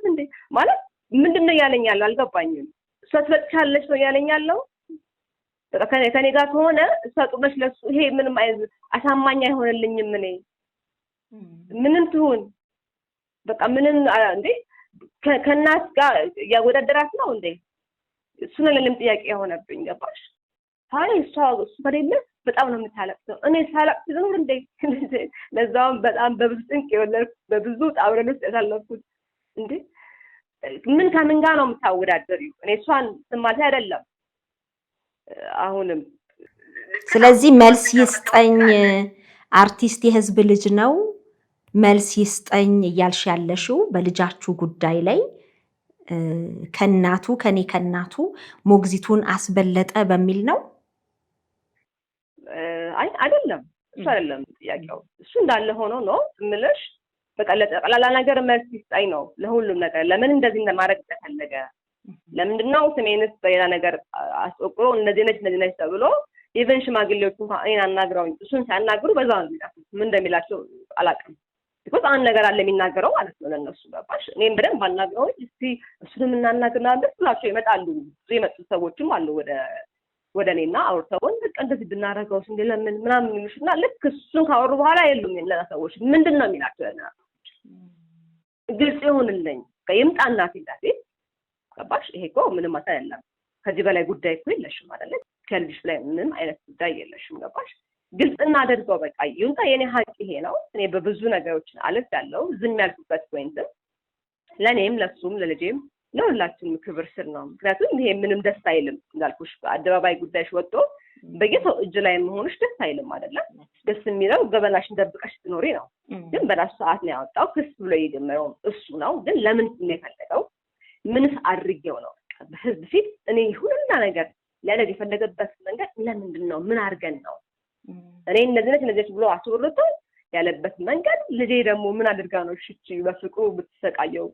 እንዴ ማለት ምንድን ነው ያለኛል? አልገባኝም። እሷ ትለቅሻለች ነው ያለኛለው። በቃ ከኔ ጋር ከሆነ እሷ ጥሩነሽ ለሱ ይሄ ምንም አይነት አሳማኝ አይሆንልኝም። እኔ ምንም ትሁን በቃ ምንም እንዴ ከእናት ጋር ያወዳደራት ነው እንዴ? እሱ ነው ለለም ጥያቄ የሆነብኝ። ገባሽ? አይ እሱ በሌለ በጣም ነው የምታለቅሰው። እኔ ሳለቅስ ነው እንዴ? ለዛውም በጣም በብዙ ጥንቅ የወለድኩት በብዙ ጣውረን ውስጥ ያሳለፍኩት እንዴ ምን ከምን ጋር ነው የምታወዳደሪው? እኔ እሷን ስማት አይደለም አሁንም። ስለዚህ መልስ ይስጠኝ፣ አርቲስት የህዝብ ልጅ ነው፣ መልስ ይስጠኝ እያልሽ ያለሽው በልጃችሁ ጉዳይ ላይ ከእናቱ ሞግዚቱን አስበለጠ በሚል ነው? አይ አይደለም፣ እሱ አይደለም ጥያቄው። እሱ እንዳለ ሆኖ ነው እምልሽ። በቃ ለጠቅላላ ነገር መልስ ይስጠኝ ነው ለሁሉም ነገር። ለምን እንደዚህ እንደማድረግ ተፈለገ? ለምንድነው ስሜንስ በሌላ ነገር አስቆቅሮ እንደዚህ ነች ተብሎ ኢቨን ሽማግሌዎቹ እኔን አናግረውኝ እሱን ሲያናግሩ በዛው ነው የሚላቸው። ምን እንደሚላቸው አላውቅም። ቢኮዝ አንድ ነገር አለ የሚናገረው ማለት ነው ለነሱ። ገባሽ? እኔም በደንብ አናግረውኝ እስቲ እሱንም እናናግርናለን ብላቸው ይመጣሉ። የመጡ ሰዎችም አሉ ወደ እኔና አውርተውን በቃ እንደዚህ ብናረገው እንደለምን ምናምን ይሉሽና ልክ እሱን ካወሩ በኋላ የሉም ለና ሰዎች ምንድነው የሚላቸው? ግልጽ ይሁንልኝ። ይምጣና ፊት ገባሽ? ይሄ እኮ ምንም አይደለም። ከዚህ በላይ ጉዳይ እኮ የለሽም አይደለ? ከልጅሽ ላይ ምንም አይነት ጉዳይ የለሽም። ገባሽ? ግልጽ እናደርገው በቃ ይሁንታ የኔ ሀቅ ይሄ ነው። እኔ በብዙ ነገሮች አለፍ ያለው ዝም ያልኩበት ፖይንት ለኔም ለሱም ለልጄም ለሁላችንም ክብር ስር ነው። ምክንያቱም ይሄ ምንም ደስ አይልም እንዳልኩሽ በአደባባይ ጉዳይሽ ወጥቶ በየሰው እጅ ላይ መሆንሽ ደስ አይልም አይደለ? ደስ የሚለው ገበናሽን ደብቀሽ ትኖሪ ነው። ግን በራሱ ሰዓት ነው ያወጣው ክስ ብሎ የጀመረው እሱ ነው። ግን ለምን ነው የፈለገው? ምንስ አድርጌው ነው? በህዝብ ፊት እኔ ሁሉና ነገር ሊያደርግ የፈለገበት መንገድ ለምንድን ነው? ምን አድርገን ነው? እኔ እነዚህ ብሎ አስወርቶ ያለበት መንገድ ልጄ ደግሞ ምን አድርጋ ነው እሺ በፍቅሩ ብትሰቃየው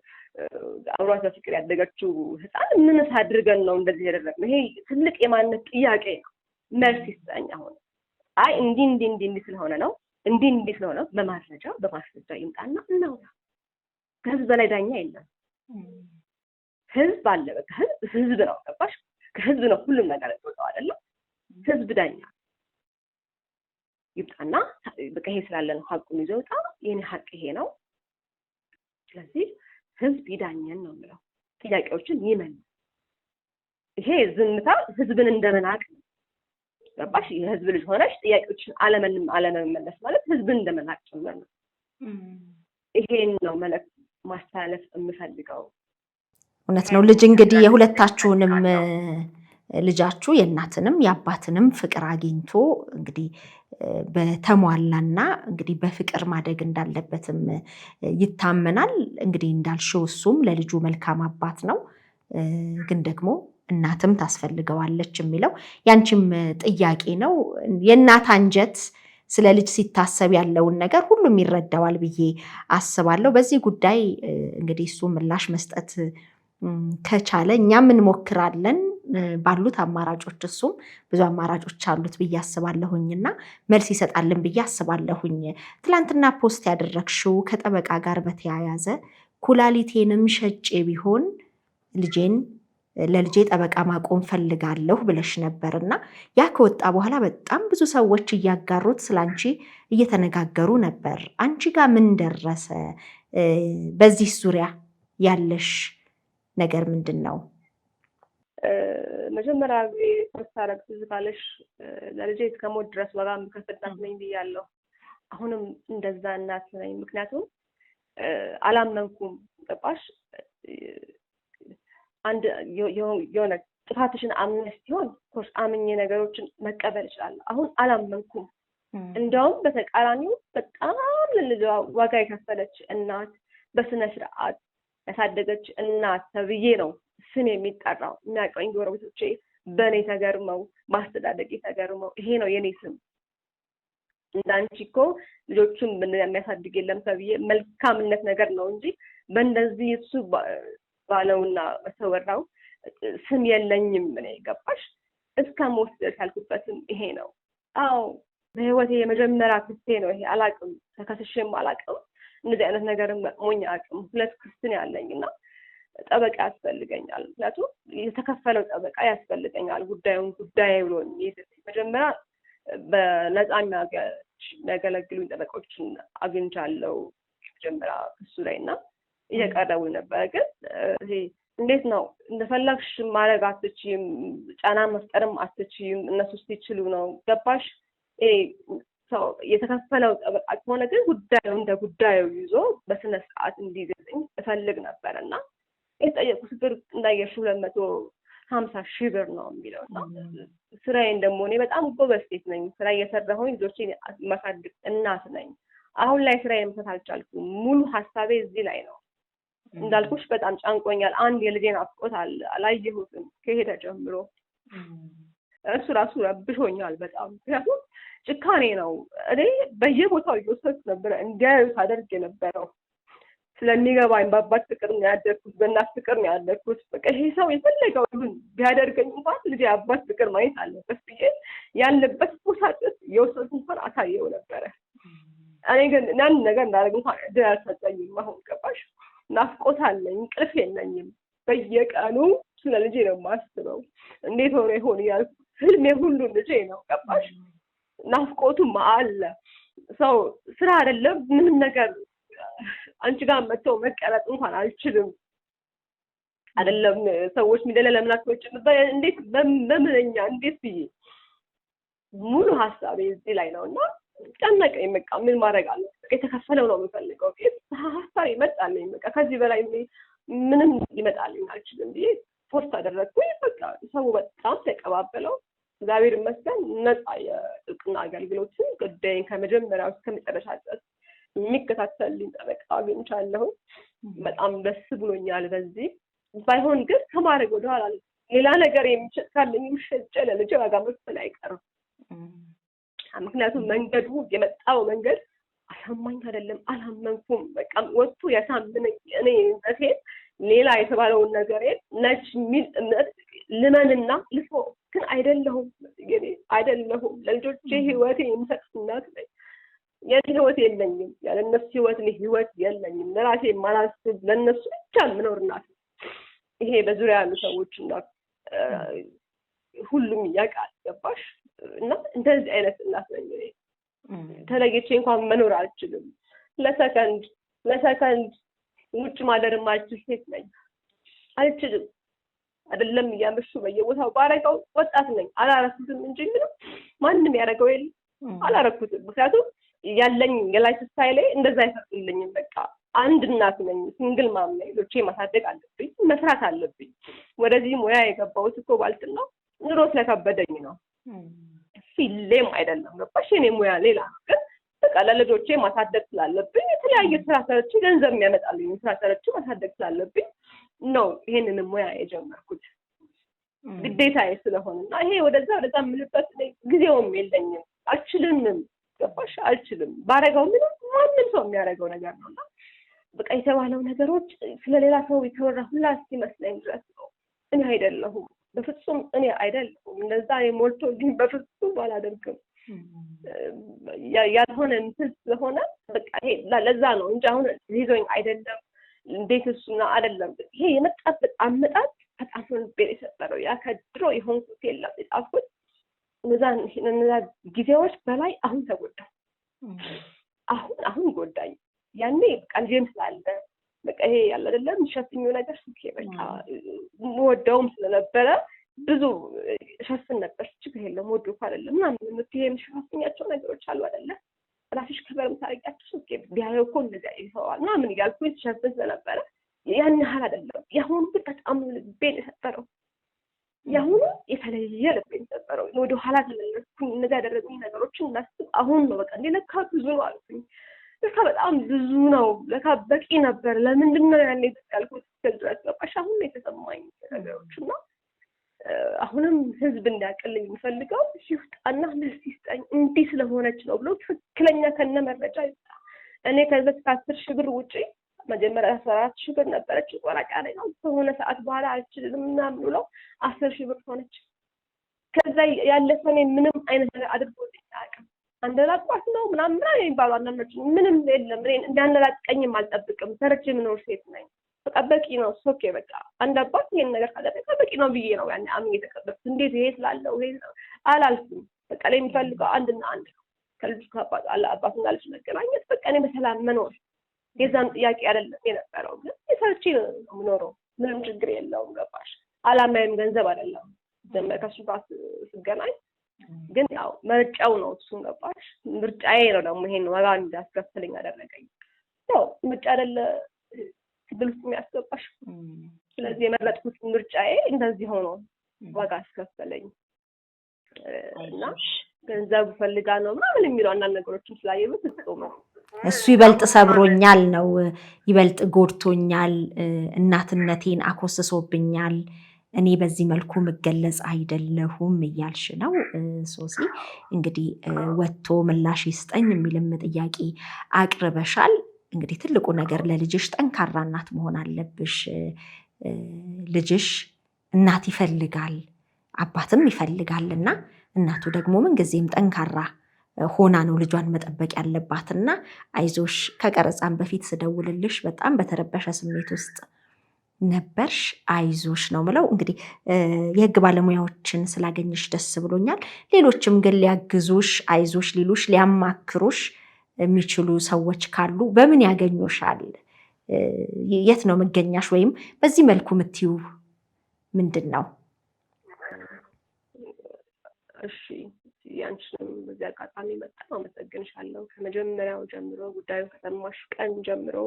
አብሯት በፍቅር ያደገችው ህፃን ምንስ አድርገን ነው እንደዚህ ያደረግነው? ይሄ ትልቅ የማንነት ጥያቄ ነው። መልስ ይስጠኝ አሁን። አይ እንዲህ ስለሆነ ነው እንዲህ ስለሆነ በማስረጃ ይምጣና እናውራ። ከህዝብ በላይ ዳኛ የለም። ህዝብ አለ። በቃ ህዝብ ነው። ገባሽ? ከህዝብ ነው ሁሉም ነገር ተወጣው አይደለም? ህዝብ ዳኛ ይምጣና በቃ ይሄ ስላለ ነው ሀቁን ይዞ ወጣ። የኔ ሀቅ ይሄ ነው። ስለዚህ ህዝብ ይዳኘን ነው የምለው። ጥያቄዎችን ይመልስ። ይሄ ዝምታ ህዝብን እንደመናቅ ነው። ገባሽ? የህዝብ ልጅ ሆነሽ ጥያቄዎችን አለመመለስ ማለት ህዝብን እንደመናቅ ጭምር ነው። ይሄን ነው መልዕክት ማስተላለፍ የምፈልገው። እውነት ነው። ልጅ እንግዲህ የሁለታችሁንም ልጃችሁ የእናትንም የአባትንም ፍቅር አግኝቶ እንግዲህ በተሟላና እንግዲህ በፍቅር ማደግ እንዳለበትም ይታመናል። እንግዲህ እንዳልሽው እሱም ለልጁ መልካም አባት ነው፣ ግን ደግሞ እናትም ታስፈልገዋለች የሚለው ያንቺም ጥያቄ ነው። የእናት አንጀት ስለ ልጅ ሲታሰብ ያለውን ነገር ሁሉም ይረዳዋል ብዬ አስባለሁ። በዚህ ጉዳይ እንግዲህ እሱ ምላሽ መስጠት ከቻለ እኛም እንሞክራለን ባሉት አማራጮች። እሱም ብዙ አማራጮች አሉት ብዬ አስባለሁኝና መልስ ይሰጣልን ብዬ አስባለሁኝ። ትላንትና ፖስት ያደረግሽው ከጠበቃ ጋር በተያያዘ ኩላሊቴንም ሸጬ ቢሆን ለልጄ ጠበቃ ማቆም ፈልጋለሁ ብለሽ ነበርና ያ ከወጣ በኋላ በጣም ብዙ ሰዎች እያጋሩት ስላንቺ እየተነጋገሩ ነበር። አንቺ ጋር ምን ደረሰ? በዚህ ዙሪያ ያለሽ ነገር ምንድን ነው? መጀመሪያ ፖስት አደረግ ትዝ ካለሽ ለልጄ እስከሞት ድረስ ዋጋ የምከፍል እናት ነኝ ብያለሁ። አሁንም እንደዛ እናት ነኝ። ምክንያቱም አላመንኩም። ገባሽ? አንድ የሆነ ጥፋትሽን አምነሽ ሲሆን ኮርስ አምኜ ነገሮችን መቀበል እችላለሁ። አሁን አላመንኩም። እንደውም በተቃራኒው በጣም ለልጇ ዋጋ የከፈለች እናት፣ በስነ ስርዓት ያሳደገች እናት ተብዬ ነው ስም የሚጠራው። የሚያውቀኝ ጎረቤቶቼ በእኔ ተገርመው ማስተዳደግ ተገርመው ይሄ ነው የኔ ስም። እንዳንቺ እኮ ልጆቹን የሚያሳድግ የለም ተብዬ መልካምነት ነገር ነው እንጂ በእንደዚህ እሱ ባለውና በተወራው ስም የለኝም። ምን ገባሽ? እስከ ሞት ድረስ ያልኩበትም ይሄ ነው። አዎ በህይወቴ የመጀመሪያ ክስቴ ነው ይሄ። አላቅም፣ ተከስሼም አላቅም። እንደዚህ አይነት ነገርም ገጥሞኝ አያውቅም። 2 ክስ ነው ያለኝና ጠበቃ ያስፈልገኛል። ምክንያቱም የተከፈለው ጠበቃ ያስፈልገኛል። ጉዳይ ብሎ መጀመሪያ በነፃ የሚያገለግሉኝ ጠበቆችን አግኝቻለሁ መጀመሪያ ክሱ ላይና እየቀረቡ ነበር። ግን እንዴት ነው እንደፈለግሽ ማድረግ አትችይም፣ ጫና መፍጠርም አትችይም። እነሱ ሲችሉ ነው። ገባሽ? ሰው የተከፈለው ጠበቃ ከሆነ ግን ጉዳዩ እንደ ጉዳዩ ይዞ በስነ ስርዓት እንዲይዝልኝ እፈልግ ነበር እና የጠየቁት ብር እንዳየሽው 250,000 ብር ነው የሚለው እና ስራዬን ደግሞ እኔ በጣም ጎበዝ ሴት ነኝ። ስራ እየሰራሁኝ ልጆቼን ማሳደግ እናት ነኝ። አሁን ላይ ስራዬን መስራት አልቻልኩም። ሙሉ ሀሳቤ እዚህ ላይ ነው። እንዳልኩሽ በጣም ጫንቆኛል። አንድ የልጄን አፍቆት አላየሁትም ከሄደ ጀምሮ። እሱ ራሱ ረብሾኛል በጣም። ምክንያቱም ጭካኔ ነው። እኔ በየቦታው እየወሰድኩ ነበረ እንዲያዩት አደርግ የነበረው። ስለሚገባኝ በአባት ፍቅር ነው ያደግኩት፣ በእናት ፍቅር ነው ያደግኩት። በቃ ይሄ ሰው የፈለገው ይሁን ቢያደርገኝ እንኳን ልጄ አባት ፍቅር ማየት አለበት ብዬ ያለበት ቦታ ድረስ የወሰድኩ እንኳን አሳየው ነበረ። እኔ ግን ያን ነገር እንዳደረግ እንኳን እድል አልሰጠኝም። አሁን ገባሽ? ናፍቆት አለኝ፣ እንቅልፍ የለኝም። በየቀኑ ስለ ልጄ ነው የማስበው። እንዴት ሆነ ይሆን እያልኩ ህልሜ ሁሉ ልጄ ነው። ገባሽ? ናፍቆቱም አለ። ሰው ስራ አይደለም ምንም ነገር አንቺ ጋር መጥተው መቀረጥ እንኳን አልችልም። አይደለም ሰዎች ሚዲያ ላይ ለምን አትወጭም እንዴት በምንኛ እንዴት ብዬ ሙሉ ሀሳቤ እዚህ ላይ ነውና ጨነቀኝ። በቃ ምን ማድረግ አለ የተከፈለው ነው የምፈልገው ሀሳብ ይመጣልኝ። በቃ ከዚህ በላይ ምንም ይመጣልኝ አልችልም ብዬ ፖስት አደረግኩኝ። በቃ ሰው በጣም ተቀባበለው። እግዚአብሔር ይመስገን ነፃ የጥብቅና አገልግሎትን ጉዳይን ከመጀመሪያው እስከ መጨረሻ ድረስ የሚከታተልልኝ ጠበቃ አግኝቻለሁ። በጣም ደስ ብሎኛል። በዚህ ባይሆን ግን ከማድረግ ወደኋላ ሌላ ነገር የሚሸጥ ካለኝ ሸጬ ለልጄ ዋጋ መክፈል አይቀርም። ምክንያቱም መንገዱ የመጣው መንገድ አሳማኝ አይደለም፣ አላመንኩም። በቃ ወጥቶ ያሳምነኝ እኔ እምነቴ ሌላ የተባለውን ነገር ነች ሚል እምነት ልመንና ልፎ ግን አይደለሁም ለልጆቼ ህይወቴ የምሰጥ እናት ነኝ። የኔ ህይወት የለኝም፣ ያለ እነሱ ህይወት የለኝም። ለራሴ የማላስብ ለእነሱ ብቻ የምኖር እናት ነኝ። ይሄ በዙሪያ ያሉ ሰዎችና ሁሉም ያውቃል። ገባሽ? እና እንደዚህ አይነት እናት ነኝ። ተለይቼ እንኳን መኖር አልችልም። ለሰከንድ ውጭ ማደር የማልችል ሴት ነኝ። አልችልም። አይደለም እያመሹ በየቦታው ባረገው ወጣት ነኝ። አላረኩትም እንጂ ምንም ማንም ያደረገው የለም። አላረኩትም። ምክንያቱም ያለኝ የላይፍ ስታይል እንደዛ አይፈቅድልኝም። በቃ አንድ እናት ነኝ። ሲንግል ማም ነኝ። ልጆቼ ማሳደግ አለብኝ፣ መስራት አለብኝ። ወደዚህ ሙያ የገባሁት እኮ ባልትና ኑሮ ስለከበደኝ ነው። ፊልም አይደለም ገባሽ? የኔ ሙያ ሌላ ነው። ግን በቃ ለልጆቼ ማሳደግ ስላለብኝ የተለያየ ስራ ሰርቼ ገንዘብ የሚያመጣልኝ ስራ ሰርቼ ማሳደግ ስላለብኝ ነው ይሄንን ሙያ የጀመርኩት ግዴታዬ ስለሆነና ይሄ ወደዛ የምልበት ጊዜውም የለኝም። አልችልም። ገባሽ? አልችልም። ባረገው ምንም ማንም ሰው የሚያደርገው ነገር ነውና በቃ የተባለው ነገሮች ስለሌላ ሰው የተወራ ሁላ እስኪመስለኝ ድረስ ነው። እኔ አይደለሁም፣ በፍጹም እኔ አይደለሁም። እንደዛ የሞልቶልኝ በፍጹም አላደርግም። ያልሆነ እንትን ስለሆነ በቃ ይሄ ለዛ ነው እንጂ አሁን ይዞኝ አይደለም። እንዴት እሱና አይደለም። ይሄ የመጣበት አመጣጥ በጣም ነው ልቤ የሰበረው። ያ ከድሮ የሆንኩት የለም የጻፍኩት እነዛ ጊዜዎች በላይ አሁን ተጎዳሁ። አሁን ጎዳኝ። ያኔ በቃ ልጄም ስላለ በቃ ይሄ ያለ አይደለም ሸፍኝው ነገር ስልኬ በቃ ወደውም ስለነበረ ብዙ ሸፍን ነበር። ችግር የለም ወዶ እኮ አይደለም ምናምን የምትይሄ የምትሸፍኛቸው ነገሮች አሉ አይደለ? ራስሽ ከበርም ታረቂያቸው ስልኬ ቢያየው እኮ እንደዚያ ይተዋል ምናምን እያልኩ ሸፍን ስለነበረ ያን ያህል አይደለም። ያሁኑ ግን በጣም ልቤን የሰበረው። ያሁኑ የተለየ ልቤን የሰበረው። ወደ ኋላ ተመለስኩኝ። እነዚያ ያደረጉኝ ነገሮችን እናስብ። አሁን ነው በቃ ለካ ብዙ ነው አልኩኝ። ለካ በጣም ብዙ ነው። ለካ በቂ ነበር። ለምንድን ነው ያኔ ያልኩት ድረስ ገባሽ? አሁን ነው የተሰማኝ ነገሮች እና አሁንም ህዝብ እንዲያውቅልኝ የምፈልገው ሲውጣና መልስ ይስጠኝ። እንዲህ ስለሆነች ነው ብሎ ትክክለኛ ከነ መረጃ ይስጣ። እኔ ከዚህ ከ10 ሺህ ብር ውጪ መጀመሪያ 14 ሺህ ብር ነበረች ወራቃ ላይ ነው። ከሆነ ሰዓት በኋላ አልችልም ምናምን ብለው 10 ሺህ ብር ሆነች። ከዛ ያለፈ እኔ ምንም አይነት ነገር አድርጎልኝ አያውቅም። አንደላቋት ነው ምናምን የሚባሉ አንዳንዶች ምንም የለም። እኔ እንዳንላቀኝም አልጠብቅም። ሰርቼ የምኖር ሴት ነኝ። በቃ በቂ ነው። ሶኬ በቃ አንድ አባት ይሄን ነገር ካደረገ በቂ ነው ብዬ ነው ያኔ አምኜ የተቀበልኩት። እንዴት ይሄ ስላለው ይሄ አላልኩም። በቃ ላይ የሚፈልገው አንድና አንድ ነው። ከልጅ ከአባት አባትና ልጅ መገናኘት፣ በቃ እኔ በሰላም መኖር። የዛም ጥያቄ አይደለም የነበረው። ግን ሰርቼ ነው የምኖረው። ምንም ችግር የለውም። ገባሽ? አላማዬም ገንዘብ አይደለም። ከሱ ጋር ስገናኝ ግን ያው ምርጫው ነው እሱን። ገባሽ? ምርጫዬ ነው ደግሞ ይሄን ዋጋ እንዳስከፍለኝ አደረገኝ። ያው ምርጫ አይደለ ብልስ የሚያስገባሽ። ስለዚህ የመረጥኩት ምርጫዬ እንደዚህ ሆኖ ዋጋ አስከፈለኝ እና ገንዘብ ፈልጋ ነው ምናምን የሚለው አንዳንድ ነገሮችን ስላየሁት ነው እሱ ይበልጥ ሰብሮኛል ነው፣ ይበልጥ ጎድቶኛል፣ እናትነቴን አኮስሶብኛል፣ እኔ በዚህ መልኩ መገለጽ አይደለሁም እያልሽ ነው ሶሲ። እንግዲህ ወጥቶ ምላሽ ይስጠኝ የሚልም ጥያቄ አቅርበሻል። እንግዲህ ትልቁ ነገር ለልጅሽ ጠንካራ እናት መሆን አለብሽ። ልጅሽ እናት ይፈልጋል፣ አባትም ይፈልጋልና እናቱ ደግሞ ምንጊዜም ጠንካራ ሆና ነው ልጇን መጠበቅ ያለባትና አይዞሽ። ከቀረጻም በፊት ስደውልልሽ በጣም በተረበሸ ስሜት ውስጥ ነበርሽ። አይዞሽ ነው ምለው። እንግዲህ የህግ ባለሙያዎችን ስላገኘሽ ደስ ብሎኛል። ሌሎችም ግን ሊያግዙሽ፣ አይዞሽ ሊሉሽ፣ ሊያማክሩሽ የሚችሉ ሰዎች ካሉ በምን ያገኙሻል? የት ነው መገኛሽ? ወይም በዚህ መልኩ የምትዩ ምንድን ነው? እሺ ያንቺንም በዚህ አጋጣሚ በጣም አመሰግንሻለሁ። ከመጀመሪያው ጀምሮ ጉዳዩን ከሰማሽ ቀን ጀምሮ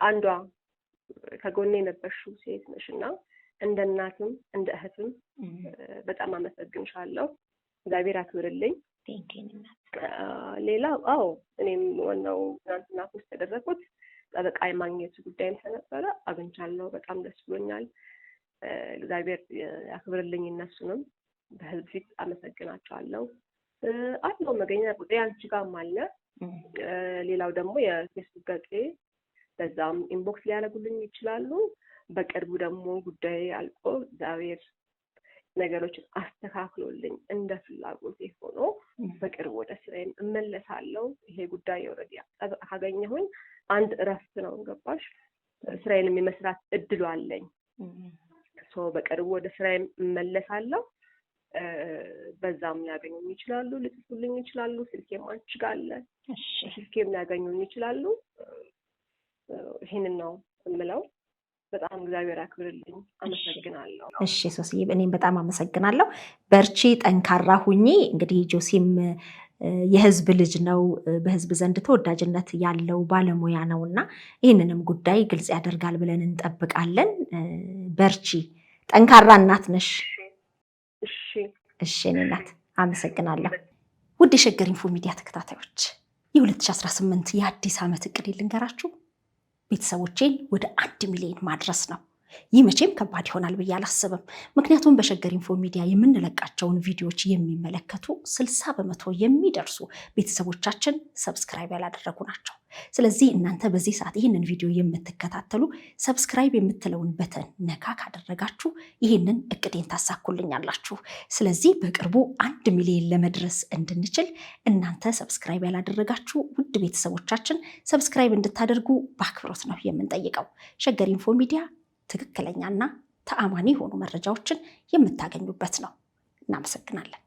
አንዷ ከጎኔ የነበርሽው ሴት ነሽ እና እንደ እናትም እንደ እህትም በጣም አመሰግንሻለሁ። እግዚአብሔር አክብርልኝ። ሌላው እኔም ዋናው ትናንትና ፖስት ያደረኩት ጠበቃ የማግኘት ጉዳይም ስለነበረ አግኝቻለሁ። በጣም ደስ ብሎኛል። እግዚአብሔር ያክብርልኝ። እነሱንም በህዝብ ፊት አመሰግናቸዋለሁ። አለው መገኛ ቁጥሬ አንቺ ጋርም አለ። ሌላው ደግሞ የፌስቡክ ገጼ በዛም ኢንቦክስ ሊያደርጉልኝ ይችላሉ። በቅርቡ ደግሞ ጉዳይ አልቆ እግዚአብሔር ነገሮችን አስተካክሎልኝ እንደ ፍላጎቴ ሆኖ በቅርቡ ወደ ስራዬ እመለሳለሁ። ይሄ ጉዳይ ኦልሬዲ ካገኘሁኝ አንድ እረፍት ነው። ገባሽ? ስራዬንም የመስራት እድሉ አለኝ። በቅርቡ ወደ ስራዬ እመለሳለሁ። በዛም ሊያገኙኝ ይችላሉ፣ ሊጽፉልኝ ይችላሉ። ስልኬም አንቺ ጋር አለ። ስልኬም ሊያገኙኝ ይችላሉ። ይሄንን ነው የምለው። በጣም እግዚአብሔር አክብርልኝ። አመሰግናለሁ። እሺ ሶስዬ፣ እኔም በጣም አመሰግናለሁ። በርቺ፣ ጠንካራ ሁኚ። እንግዲህ ጆሲም የህዝብ ልጅ ነው፣ በህዝብ ዘንድ ተወዳጅነት ያለው ባለሙያ ነው እና ይህንንም ጉዳይ ግልጽ ያደርጋል ብለን እንጠብቃለን። በርቺ፣ ጠንካራ እናት ነሽ። እሺ እኔ እናት አመሰግናለሁ። ውድ የሸገር ኢንፎ ሚዲያ ተከታታዮች የ2018 የአዲስ ዓመት እቅድ ልንገራችሁ። ቤተሰቦቼን ወደ 1 ሚሊዮን ማድረስ ነው። ይህ መቼም ከባድ ይሆናል ብዬ አላስብም። ምክንያቱም በሸገር ኢንፎ ሚዲያ የምንለቃቸውን ቪዲዮዎች የሚመለከቱ 60% የሚደርሱ ቤተሰቦቻችን ሰብስክራይብ ያላደረጉ ናቸው። ስለዚህ እናንተ በዚህ ሰዓት ይህንን ቪዲዮ የምትከታተሉ ሰብስክራይብ የምትለውን በተን ነካ ካደረጋችሁ ይህንን እቅዴን ታሳኩልኛላችሁ። ስለዚህ በቅርቡ 1 ሚሊዮን ለመድረስ እንድንችል እናንተ ሰብስክራይብ ያላደረጋችሁ ውድ ቤተሰቦቻችን ሰብስክራይብ እንድታደርጉ በአክብሮት ነው የምንጠይቀው። ሸገር ኢንፎ ሚዲያ ትክክለኛና ተአማኒ የሆኑ መረጃዎችን የምታገኙበት ነው። እናመሰግናለን።